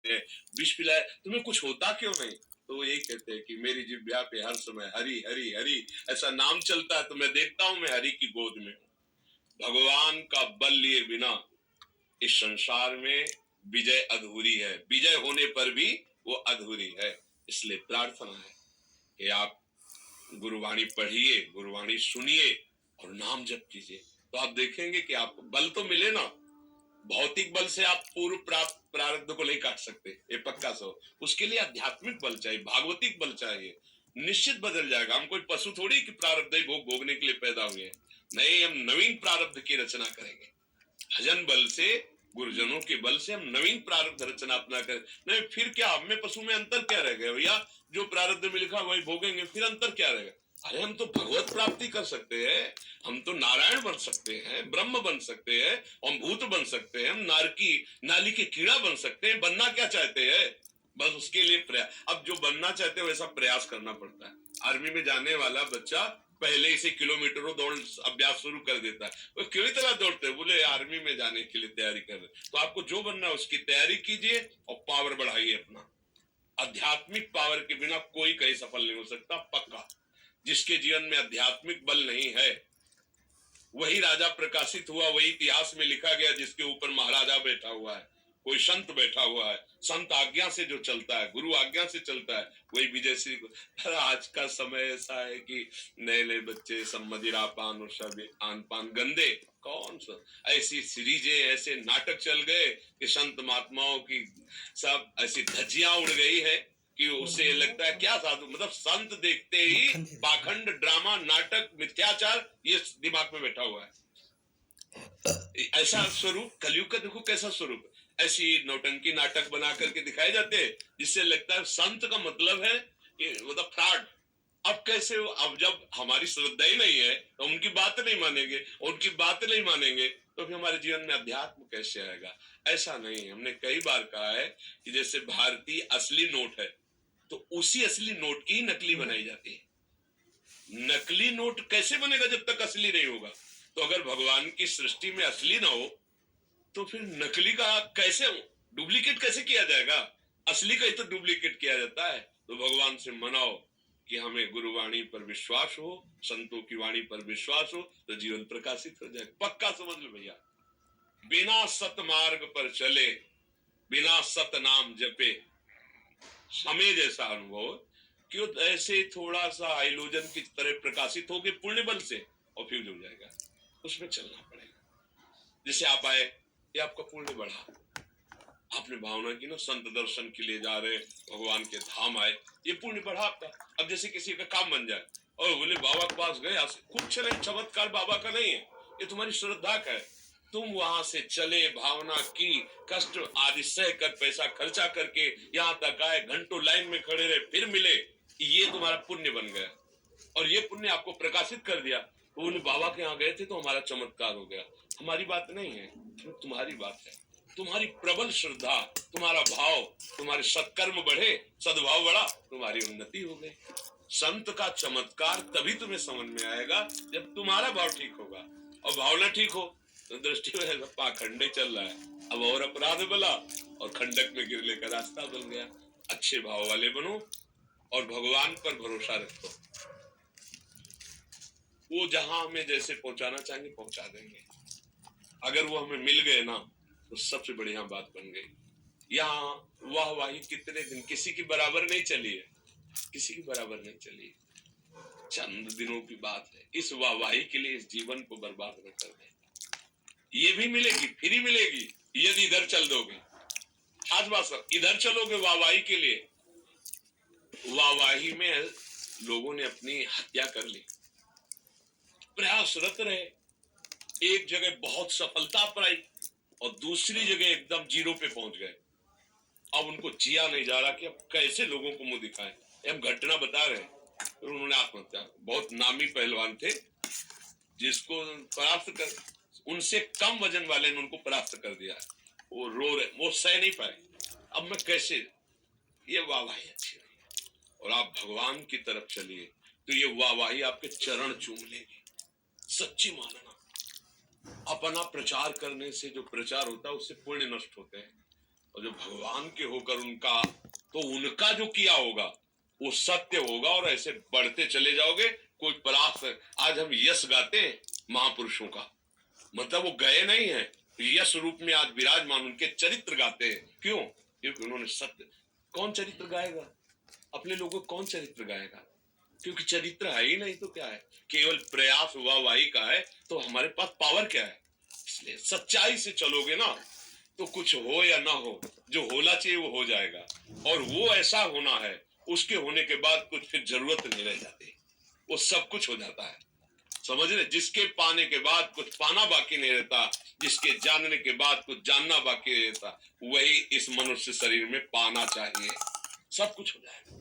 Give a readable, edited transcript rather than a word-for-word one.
हैं, विष पिलाया, तुम्हें कुछ होता क्यों नहीं? तो वो यही कहते हैं कि मेरी जिह्वा पे हर समय हरि हरि हरि ऐसा नाम चलता है, तो मैं देखता हूं मैं हरि की गोद में हूं। भगवान का बल लिए बिना इस संसार में विजय अधूरी है, विजय होने पर भी वो अधूरी है। इसलिए प्रार्थना है कि आप गुरुवाणी पढ़िए, गुरुवाणी सुनिए और नाम जप कीजिए, तो आप देखेंगे कि आपको बल तो मिले ना। भौतिक बल से आप पूर्व प्राप्त प्रारब्ध को नहीं काट सकते, ये पक्का सो। उसके लिए आध्यात्मिक बल चाहिए, भागवतिक बल चाहिए, निश्चित बदल जाएगा। हम कोई पशु थोड़ी कि प्रारब्ध भोग भोगने के लिए पैदा हुए हैं, नहीं, हम नवीन प्रारब्ध की रचना करेंगे। भजन बल से, गुरुजनों के बल से हम नवीन प्रारब्ध रचना अपना करें। नहीं फिर क्या, हम में पशु में अंतर क्या रह गया भैया? जो प्रारब्ध में लिखा वही भोगेंगे, फिर अंतर क्या रहेगा? अरे हम तो भगवत प्राप्ति कर सकते हैं, हम तो नारायण बन सकते हैं, ब्रह्म बन सकते हैं, हम भूत बन सकते हैं, हम नाली के कीड़ा बन सकते हैं। बनना क्या चाहते हैं? बस उसके लिए प्रयास। अब जो बनना चाहते हैं वैसा प्रयास करना पड़ता है। आर्मी में जाने वाला बच्चा पहले ही से किलोमीटरों दौड़ अभ्यास शुरू कर देता है। वो क्यों इतना दौड़ते हैं? बोले आर्मी में जाने के लिए तैयारी कर रहे। तो आपको जो बनना है उसकी तैयारी कीजिए और पावर बढ़ाइए अपना। आध्यात्मिक पावर के बिना कोई कहीं सफल नहीं हो सकता, पक्का। जिसके जीवन में आध्यात्मिक बल नहीं है वही राजा प्रकाशित हुआ, वही इतिहास में लिखा गया जिसके ऊपर महाराजा बैठा हुआ है, कोई संत बैठा हुआ है। संत आज्ञा से जो चलता है, गुरु आज्ञा से चलता है, वही विजय श्री। आज का समय ऐसा है कि नए नए बच्चे सब मदिरा पान और सब आन पान गंदे। कौन सा ऐसी सीरीजें, ऐसे नाटक चल गए कि संत महात्माओं की सब ऐसी धज्जियां उड़ गई है कि उससे लगता है क्या साधु, मतलब संत देखते ही पाखंड, ड्रामा, नाटक, मिथ्याचार, ये दिमाग में बैठा हुआ है। ऐसा स्वरूप कलयुग का देखो कैसा स्वरूप, ऐसी नौटंकी नाटक बना करके दिखाए जाते हैं जिससे लगता है संत का मतलब है मतलब फ्रॉड। अब कैसे? अब जब हमारी श्रद्धा ही नहीं है तो उनकी बात नहीं मानेंगे, उनकी बात नहीं मानेंगे तो फिर हमारे जीवन में अध्यात्म कैसे आएगा? ऐसा नहीं। हमने कई बार कहा है कि जैसे भारतीय असली नोट है तो उसी असली नोट की नकली बनाई जाती है। नकली नोट कैसे बनेगा जब तक असली नहीं होगा? तो अगर भगवान की सृष्टि में असली ना हो तो फिर नकली का कैसे हो, डुप्लीकेट कैसे किया जाएगा? असली का ही तो डुप्लीकेट किया जाता है। तो भगवान से मनाओ कि हमें गुरुवाणी पर विश्वास हो, संतों की वाणी पर विश्वास हो, तो जीवन प्रकाशित हो जाए। पक्का समझ लो भैया। बिना सत मार्ग पर चले, बिना सत नाम जपे, हमें जैसा अनुभव क्यों ऐसे थोड़ा सा हाइलोजन की तरह प्रकाशित होगे पुण्य बल से और फ्यूज हो जाएगा। उसमें चलना पड़ेगा। जैसे आप आए, ये आपका पुण्य बढ़ा, आपने भावना की ना संत दर्शन के लिए जा रहे, भगवान के धाम आए, ये पुण्य बढ़ा आपका। अब जैसे किसी का काम बन जाए और बोले बाबा के पास गए, कुछ नहीं, चमत्कार बाबा का नहीं है, ये तुम्हारी श्रद्धा का है। तुम वहां से चले, भावना की, कष्ट आदि सह कर, पैसा खर्चा करके यहाँ तक आए, घंटों लाइन में खड़े रहे, फिर मिले, ये तुम्हारा पुण्य बन गया। और ये पुण्य आपको प्रकाशित कर दिया। तो उन बाबा के यहाँ गए थे तो हमारा चमत्कार हो गया। हमारी बात नहीं है, तुम्हारी बात है। तुम्हारी प्रबल श्रद्धा, तुम्हारा भाव, तुम्हारे सत्कर्म बढ़े, सद्भाव बढ़ा, तुम्हारी उन्नति हो गई। संत का चमत्कार तभी तुम्हें समझ में आएगा जब तुम्हारा भाव ठीक होगा। और भावना ठीक हो तो दृष्टि में पाखंडे चल रहा है, अब और अपराध बला और खंडक में गिरने का रास्ता बन गया। अच्छे भाव वाले बनो और भगवान पर भरोसा रखो। वो जहां हमें जैसे पहुंचाना चाहेंगे पहुंचा देंगे। अगर वो हमें मिल गए ना तो सबसे बढ़िया बात बन गई। यहाँ वाहवाही कितने दिन किसी की बराबर नहीं चली है, किसी की बराबर नहीं चली, चंद दिनों की बात है। इस वाहवाही के लिए इस जीवन को बर्बाद न कर दे। ये भी मिलेगी, फ्री मिलेगी यदि इधर चल दोगे। खास बात, इधर चलोगे वाहवाही के लिए, वाहवाही में लोगों ने अपनी हत्या कर ली, प्रयासरत रहे, एक जगह बहुत सफलता पाई और दूसरी जगह एकदम जीरो पे पहुंच गए। अब उनको जिया नहीं जा रहा कि अब कैसे लोगों को मुंह दिखाएं। हम घटना बता रहे हैं, तो उन्होंने आत्महत्या, बहुत नामी पहलवान थे जिसको परास्त कर, उनसे कम वजन वाले ने उनको परास्त कर दिया। वो रो रहे, वो सह नहीं पाए। अब मैं कैसे, ये वाहवाही अच्छी नहीं। और आप भगवान की तरफ चलिए तो ये वाहवाही आपके चरण चूम लेगी। सच्ची मानना, अपना प्रचार करने से जो प्रचार होता है उससे पुण्य नष्ट होते हैं और जो भगवान के होकर उनका, तो उनका जो किया होगा वो सत्य होगा और ऐसे बढ़ते चले जाओगे। कोई परास, आज हम यश गाते हैं महापुरुषों का, मतलब वो गए नहीं है, यश रूप में आज विराजमान उनके चरित्र गाते हैं। क्यों? क्योंकि उन्होंने सत्य। कौन चरित्र गाएगा? अपने लोगों कौन चरित्र गाएगा? क्योंकि चरित्र है ही नहीं, तो क्या है? केवल प्रयास वाहवाही का है। तो हमारे पास पावर क्या है? इसलिए सच्चाई से चलोगे ना, तो कुछ हो या ना हो, जो होना चाहिए वो हो जाएगा। और वो ऐसा होना है, उसके होने के बाद कुछ फिर जरूरत नहीं रह जाती, वो सब कुछ हो जाता है। समझ रहे? जिसके पाने के बाद कुछ पाना बाकी नहीं रहता, जिसके जानने के बाद कुछ जानना बाकी नहीं रहता, वही इस मनुष्य शरीर में पाना चाहिए। सब कुछ हो जाएगा।